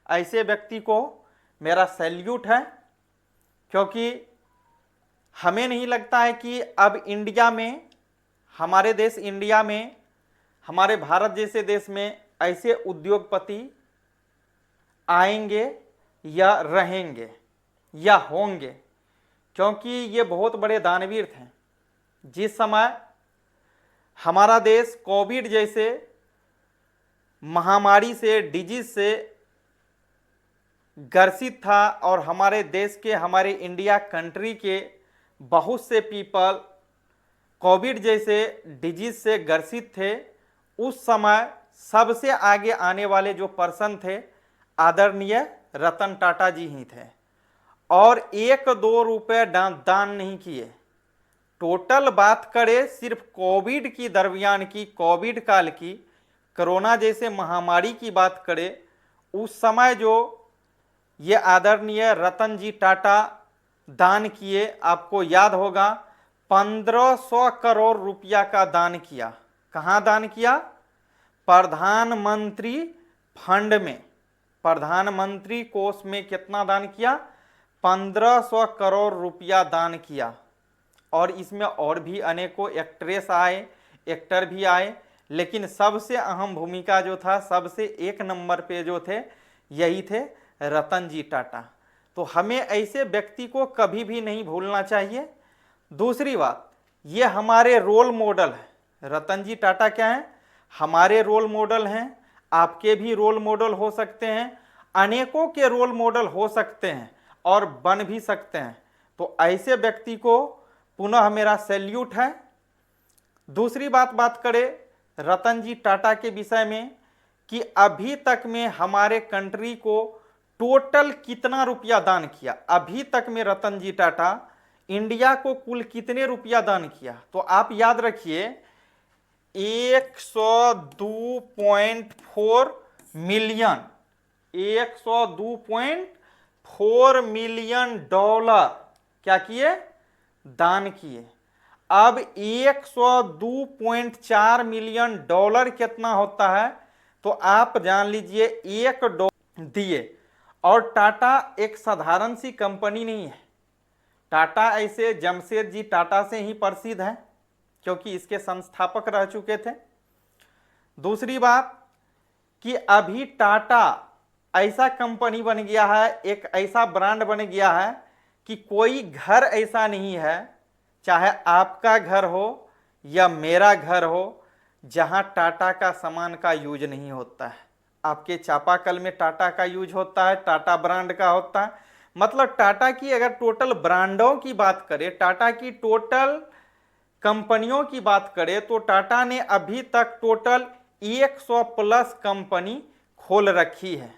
ऐसे व्यक्ति को मेरा सैल्यूट है, क्योंकि हमें नहीं लगता है कि अब इंडिया में, हमारे देश इंडिया में, हमारे भारत जैसे देश में ऐसे उद्योगपति आएंगे या रहेंगे या होंगे, क्योंकि ये बहुत बड़े दानवीर थे। जिस समय हमारा देश कोविड जैसे महामारी से, डिजीज से ग्रसित था और हमारे देश के, हमारे इंडिया कंट्री के बहुत से पीपल कोविड जैसे डिजीज से ग्रसित थे, उस समय सबसे आगे आने वाले जो पर्सन थे आदरणीय रतन टाटा जी ही थे। और 1-2 रुपये दान नहीं किए। टोटल बात करें सिर्फ कोविड की दरमियान की, कोविड काल की, कोरोना जैसे महामारी की बात करें, उस समय जो ये आदरणीय रतन जी टाटा दान किए, आपको याद होगा 1500 करोड़ रुपया का दान किया। कहाँ दान किया? प्रधानमंत्री फंड में, प्रधानमंत्री कोष में कितना दान किया? 1500 करोड़ रुपया दान किया। और इसमें और भी अनेकों एक्ट्रेस आए, एक्टर भी आए, लेकिन सबसे अहम भूमिका जो था, सबसे एक नंबर पे जो थे, यही थे रतन जी टाटा। तो हमें ऐसे व्यक्ति को कभी भी नहीं भूलना चाहिए। दूसरी बात, ये हमारे रोल मॉडल है। रतन जी टाटा क्या हैं? हमारे रोल मॉडल हैं, आपके भी रोल मॉडल हो सकते हैं, अनेकों के रोल मॉडल हो सकते हैं और बन भी सकते हैं। तो ऐसे व्यक्ति को पुनः मेरा सैल्यूट है। दूसरी बात करें रतन जी टाटा के विषय में कि अभी तक में हमारे कंट्री को टोटल कितना रुपया दान किया। अभी तक में रतन जी टाटा इंडिया को कुल कितने रुपया दान किया? तो आप याद रखिए 102.4 मिलियन, 102.4 मिलियन डॉलर क्या किए? दान किए। अब 102.4 मिलियन डॉलर कितना होता है? तो आप जान लीजिए, $1 दिए। और टाटा एक साधारण सी कंपनी नहीं है। टाटा ऐसे जमशेद जी टाटा से ही प्रसिद्ध है, क्योंकि इसके संस्थापक रह चुके थे। दूसरी बात कि अभी टाटा ऐसा कंपनी बन गया है, एक ऐसा ब्रांड बन गया है कि कोई घर ऐसा नहीं है, चाहे आपका घर हो या मेरा घर हो, जहां टाटा का सामान का यूज नहीं होता है। आपके चापाकल में टाटा का यूज होता है, टाटा ब्रांड का होता है। मतलब टाटा की अगर टोटल ब्रांडों की बात करें, टाटा की टोटल कंपनियों की बात करें, तो टाटा ने अभी तक टोटल 100 प्लस कंपनी खोल रखी है।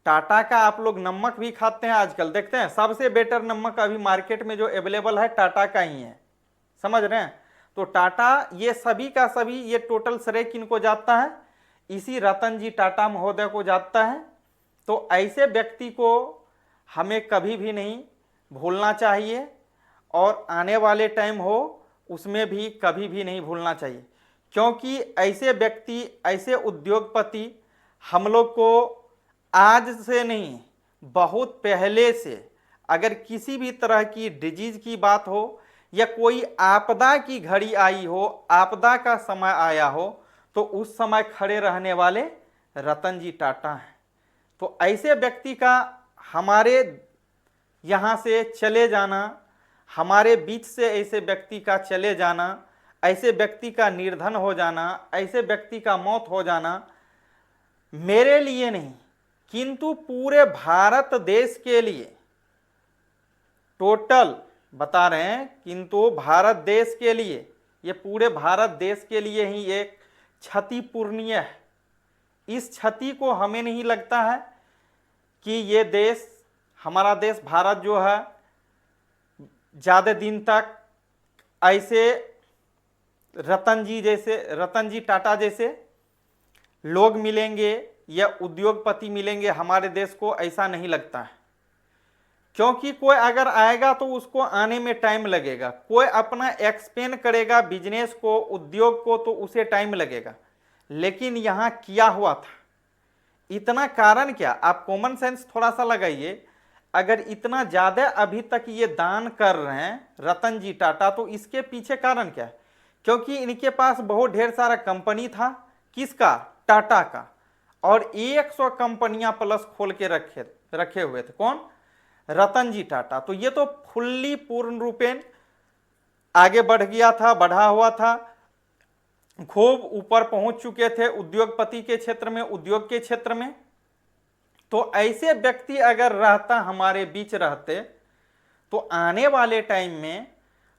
टाटा का आप लोग नमक भी खाते हैं आजकल, देखते हैं सबसे बेटर नमक अभी मार्केट में जो अवेलेबल है टाटा का ही है, समझ रहे हैं। तो टाटा ये सभी का सभी, ये टोटल श्रेय किनको जाता है? इसी रतन जी टाटा महोदय को जाता है। तो ऐसे व्यक्ति को हमें कभी भी नहीं भूलना चाहिए, और आने वाले टाइम हो उसमें भी कभी भी नहीं भूलना चाहिए, क्योंकि ऐसे व्यक्ति, ऐसे उद्योगपति हम लोग को आज से नहीं, बहुत पहले से, अगर किसी भी तरह की डिजीज की बात हो या कोई आपदा की घड़ी आई हो, आपदा का समय आया हो, तो उस समय खड़े रहने वाले रतन जी टाटा हैं। तो ऐसे व्यक्ति का हमारे यहाँ से चले जाना, हमारे बीच से ऐसे व्यक्ति का चले जाना, ऐसे व्यक्ति का निर्धन हो जाना, ऐसे व्यक्ति का मौत हो जाना, मेरे लिए नहीं किंतु पूरे भारत देश के लिए, टोटल बता रहे हैं, किंतु भारत देश के लिए, ये पूरे भारत देश के लिए ही एक क्षतिपूर्णीय है। इस क्षति को हमें नहीं लगता है कि ये देश, हमारा देश भारत जो है, ज़्यादा दिन तक ऐसे रतन जी टाटा जैसे लोग मिलेंगे या उद्योगपति मिलेंगे हमारे देश को, ऐसा नहीं लगता है। क्योंकि कोई अगर आएगा तो उसको आने में टाइम लगेगा, कोई अपना एक्सपेंड करेगा बिजनेस को, उद्योग को, तो उसे टाइम लगेगा। लेकिन यहाँ किया हुआ था, इतना कारण क्या, आप कॉमन सेंस थोड़ा सा लगाइए। अगर इतना ज्यादा अभी तक ये दान कर रहे हैं रतन जी टाटा, तो इसके पीछे कारण क्या है? क्योंकि इनके पास बहुत ढेर सारा कंपनी था। किसका? टाटा का। और 100 कंपनियां प्लस खोल के रखे हुए थे। कौन? रतन जी टाटा। तो ये तो फुल्ली पूर्ण रूपेण आगे बढ़ गया था, बढ़ा हुआ था, खूब ऊपर पहुंच चुके थे उद्योगपति के क्षेत्र में, उद्योग के क्षेत्र में। तो ऐसे व्यक्ति अगर रहता, हमारे बीच रहते, तो आने वाले टाइम में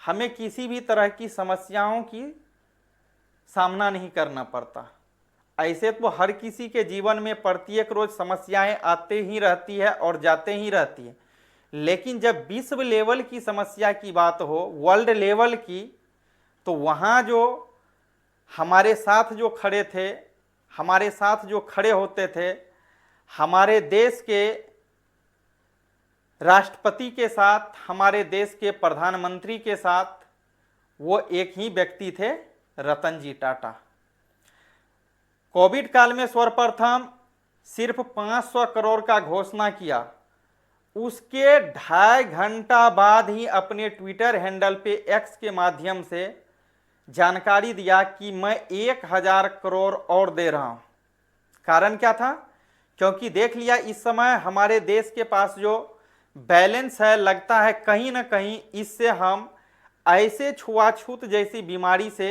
हमें किसी भी तरह की समस्याओं की सामना नहीं करना पड़ता। ऐसे तो हर किसी के जीवन में प्रत्येक रोज समस्याएं आते ही रहती है और जाते ही रहती है, लेकिन जब विश्व लेवल की समस्या की बात हो, वर्ल्ड लेवल की, तो वहाँ जो हमारे साथ जो खड़े थे, हमारे साथ जो खड़े होते थे, हमारे देश के राष्ट्रपति के साथ, हमारे देश के प्रधानमंत्री के साथ, वो एक ही व्यक्ति थे, रतन जी टाटा। कोविड काल में सर्वप्रथम सिर्फ 500 करोड़ का घोषणा किया, उसके 2.5 घंटा बाद ही अपने ट्विटर हैंडल पे एक्स के माध्यम से जानकारी दिया कि मैं 1000 करोड़ और दे रहा हूं। कारण क्या था? क्योंकि देख लिया इस समय हमारे देश के पास जो बैलेंस है, लगता है कहीं ना कहीं इससे हम ऐसे छुआछूत जैसी बीमारी से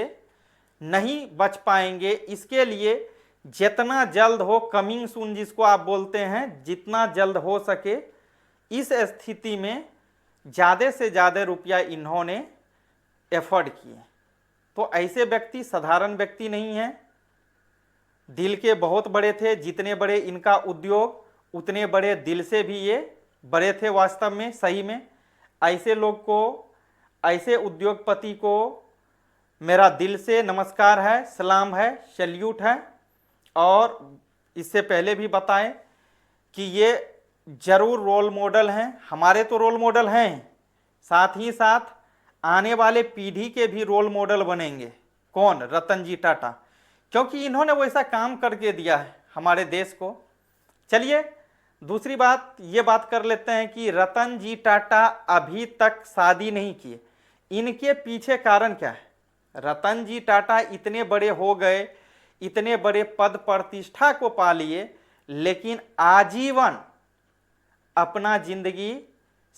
नहीं बच पाएंगे। इसके लिए जितना जल्द हो, कमिंग सून जिसको आप बोलते हैं, जितना जल्द हो सके इस स्थिति में ज़्यादा से ज़्यादा रुपया इन्होंने एफर्ड किए। तो ऐसे व्यक्ति साधारण व्यक्ति नहीं हैं, दिल के बहुत बड़े थे। जितने बड़े इनका उद्योग, उतने बड़े दिल से भी ये बड़े थे वास्तव में, सही में। ऐसे लोग को, ऐसे उद्योगपति को मेरा दिल से नमस्कार है, सलाम है, सैल्यूट है। और इससे पहले भी बताएं कि ये जरूर रोल मॉडल हैं, हमारे तो रोल मॉडल हैं, साथ ही साथ आने वाले पीढ़ी के भी रोल मॉडल बनेंगे। कौन? रतन जी टाटा, क्योंकि इन्होंने वैसा काम करके दिया है हमारे देश को। चलिए दूसरी बात ये बात कर लेते हैं कि रतन जी टाटा अभी तक शादी नहीं किए, इनके पीछे कारण क्या है? रतन जी टाटा इतने बड़े हो गए, इतने बड़े पद प्रतिष्ठा को पा लिए, लेकिन आजीवन अपना जिंदगी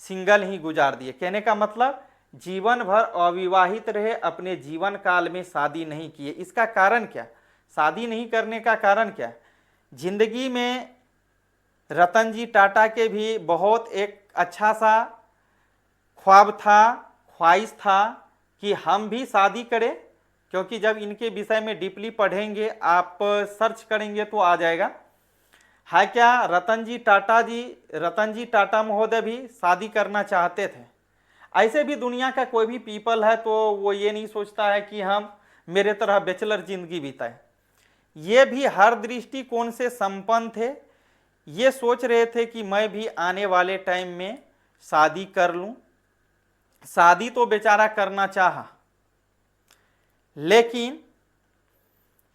सिंगल ही गुजार दिए। कहने का मतलब जीवन भर अविवाहित रहे, अपने जीवन काल में शादी नहीं किए। इसका कारण क्या? शादी नहीं करने का कारण क्या? जिंदगी में रतन जी टाटा के भी बहुत एक अच्छा सा ख्वाब था, ख्वाहिश था कि हम भी शादी करें। क्योंकि जब इनके विषय में डीपली पढ़ेंगे, आप सर्च करेंगे तो आ जाएगा। है क्या? रतन जी टाटा महोदय भी शादी करना चाहते थे। ऐसे भी दुनिया का कोई भी पीपल है तो वो ये नहीं सोचता है कि हम मेरे तरह बैचलर जिंदगी बिताएं। ये भी हर दृष्टिकोण से संपन्न थे, ये सोच रहे थे कि मैं भी आने वाले टाइम में शादी कर लूं। शादी तो बेचारा करना चाहा, लेकिन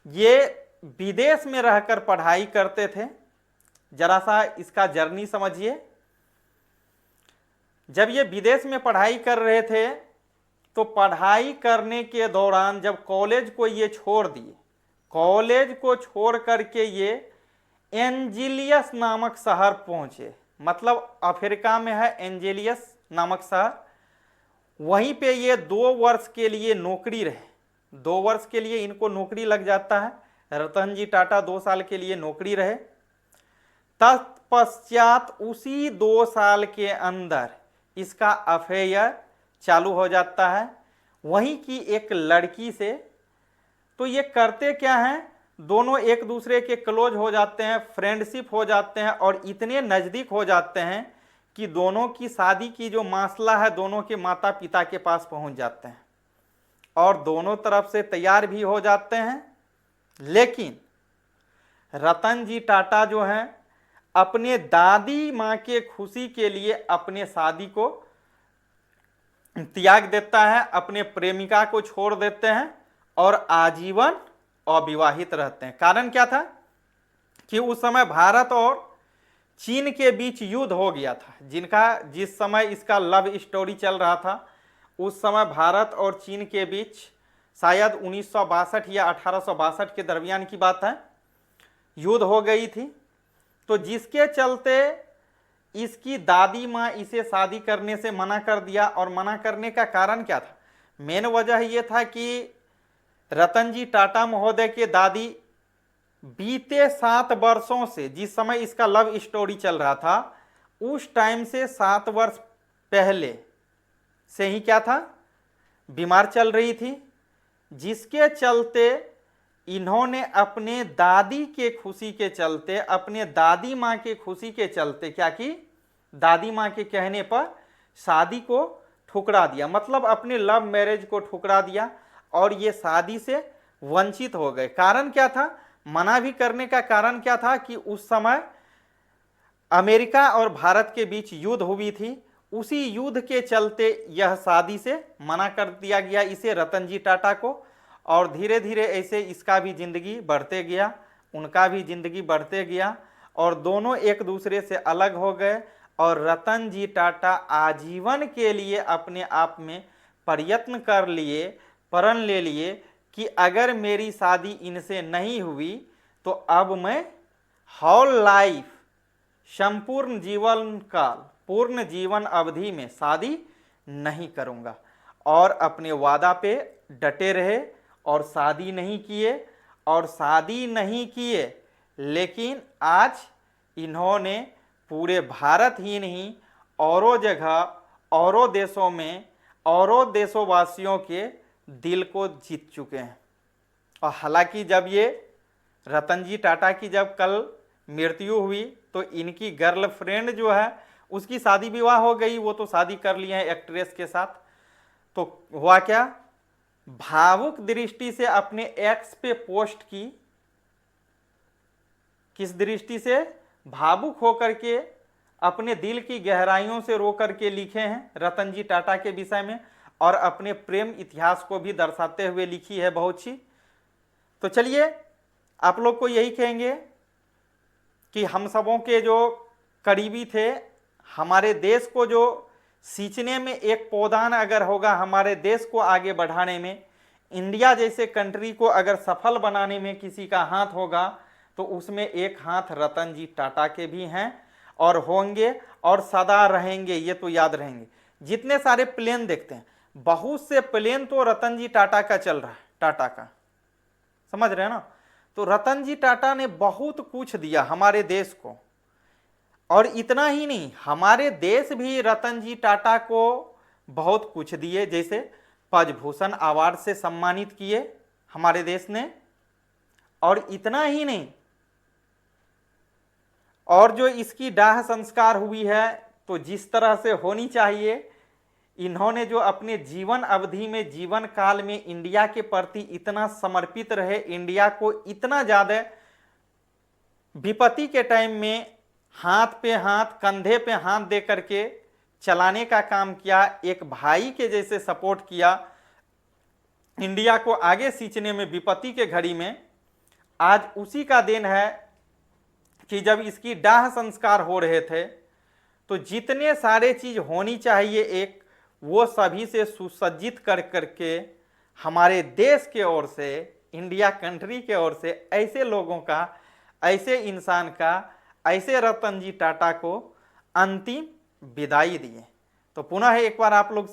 ये विदेश में रहकर पढ़ाई करते थे। जरा सा इसका जर्नी समझिए। जब ये विदेश में पढ़ाई कर रहे थे, तो पढ़ाई करने के दौरान जब कॉलेज को ये छोड़ दिए, कॉलेज को छोड़ करके ये एंजिलियस नामक शहर पहुंचे। मतलब अफ्रीका में है एंजिलियस नामक शहर। वहीं पे ये 2 वर्ष के लिए नौकरी रहे। 2 वर्ष के लिए इनको नौकरी लग जाता है। रतन जी टाटा 2 साल के लिए नौकरी रहे। तत्पश्चात उसी 2 साल के अंदर इसका अफेयर चालू हो जाता है वहीं की एक लड़की से। तो ये करते क्या हैं, दोनों एक दूसरे के क्लोज हो जाते हैं, फ्रेंडशिप हो जाते हैं और इतने नज़दीक हो जाते हैं कि दोनों की शादी की जो मामला है दोनों के माता पिता के पास पहुंच जाते हैं और दोनों तरफ से तैयार भी हो जाते हैं। लेकिन रतन जी टाटा जो हैं अपने दादी माँ के खुशी के लिए अपने शादी को त्याग देता है, अपने प्रेमिका को छोड़ देते हैं और आजीवन अविवाहित रहते हैं। कारण क्या था? कि उस समय भारत और चीन के बीच युद्ध हो गया था। जिस समय इसका लव स्टोरी चल रहा था, उस समय भारत और चीन के बीच शायद 1962 या 1862 के दरमियान की बात है, युद्ध हो गई थी। तो जिसके चलते इसकी दादी माँ इसे शादी करने से मना कर दिया। और मना करने का कारण क्या था? मेन वजह ये था कि रतन जी टाटा महोदय के दादी बीते 7 वर्षों से, जिस समय इसका लव स्टोरी चल रहा था, उस टाइम से 7 वर्ष पहले से ही क्या था, बीमार चल रही थी। जिसके चलते इन्होंने अपने दादी के खुशी के चलते, अपने दादी माँ के खुशी के चलते क्या की, दादी माँ के कहने पर शादी को ठुकरा दिया। मतलब अपने लव मैरिज को ठुकरा दिया और ये शादी से वंचित हो गए। कारण क्या था? मना भी करने का कारण क्या था कि उस समय अमेरिका और भारत के बीच युद्ध हुई थी। उसी युद्ध के चलते यह शादी से मना कर दिया गया इसे, रतन जी टाटा को। और धीरे धीरे ऐसे इसका भी जिंदगी बढ़ते गया, उनका भी जिंदगी बढ़ते गया और दोनों एक दूसरे से अलग हो गए। और रतन जी टाटा आजीवन के लिए अपने आप में प्रयत्न कर लिए, प्रण ले लिए कि अगर मेरी शादी इनसे नहीं हुई तो अब मैं होल लाइफ, संपूर्ण जीवन काल, पूर्ण जीवन अवधि में शादी नहीं करूंगा। और अपने वादा पे डटे रहे और शादी नहीं किए। और शादी नहीं किए, लेकिन आज इन्होंने पूरे भारत ही नहीं, औरों जगह, औरों देशों में, औरों देशवासियों के दिल को जीत चुके हैं। और हालांकि जब ये रतन जी टाटा की जब कल मृत्यु हुई तो इनकी गर्लफ्रेंड जो है उसकी शादी विवाह हो गई, वो तो शादी कर लिए हैं एक्ट्रेस के साथ। तो हुआ क्या, भावुक दृष्टि से अपने एक्स पे पोस्ट की। किस दृष्टि से? भावुक होकर के, अपने दिल की गहराइयों से रो करके लिखे हैं रतन जी टाटा के विषय में और अपने प्रेम इतिहास को भी दर्शाते हुए लिखी है बहुत सी। तो चलिए आप लोग को यही कहेंगे कि हम सबों के जो करीबी थे, हमारे देश को जो सींचने में एक पौधान अगर होगा, हमारे देश को आगे बढ़ाने में, इंडिया जैसे कंट्री को अगर सफल बनाने में किसी का हाथ होगा तो उसमें एक हाथ रतन जी टाटा के भी हैं और होंगे और सदा रहेंगे। ये तो याद रहेंगे। जितने सारे प्लेन देखते हैं, बहुत से प्लेन तो रतन जी टाटा का चल रहा है, टाटा का, समझ रहे हैं ना। तो रतन जी टाटा ने बहुत कुछ दिया हमारे देश को। और इतना ही नहीं, हमारे देश भी रतन जी टाटा को बहुत कुछ दिए, जैसे पद्मभूषण अवार्ड से सम्मानित किए हमारे देश ने। और इतना ही नहीं, और जो इसकी दाह संस्कार हुई है तो जिस तरह से होनी चाहिए, इन्होंने जो अपने जीवन अवधि में, जीवन काल में इंडिया के प्रति इतना समर्पित रहे, इंडिया को इतना ज़्यादा विपत्ति के टाइम में हाथ पे हाथ, कंधे पे हाथ दे करके चलाने का काम किया, एक भाई के जैसे सपोर्ट किया, इंडिया को आगे सींचने में विपत्ति के घड़ी में। आज उसी का देन है कि जब इसकी दाह संस्कार हो रहे थे तो जितने सारे चीज होनी चाहिए एक, वो सभी से सुसज्जित कर करके हमारे देश के ओर से, इंडिया कंट्री के ओर से ऐसे लोगों का, ऐसे इंसान का, ऐसे रतन जी टाटा को अंतिम विदाई दिए। तो पुनः एक बार आप लोग से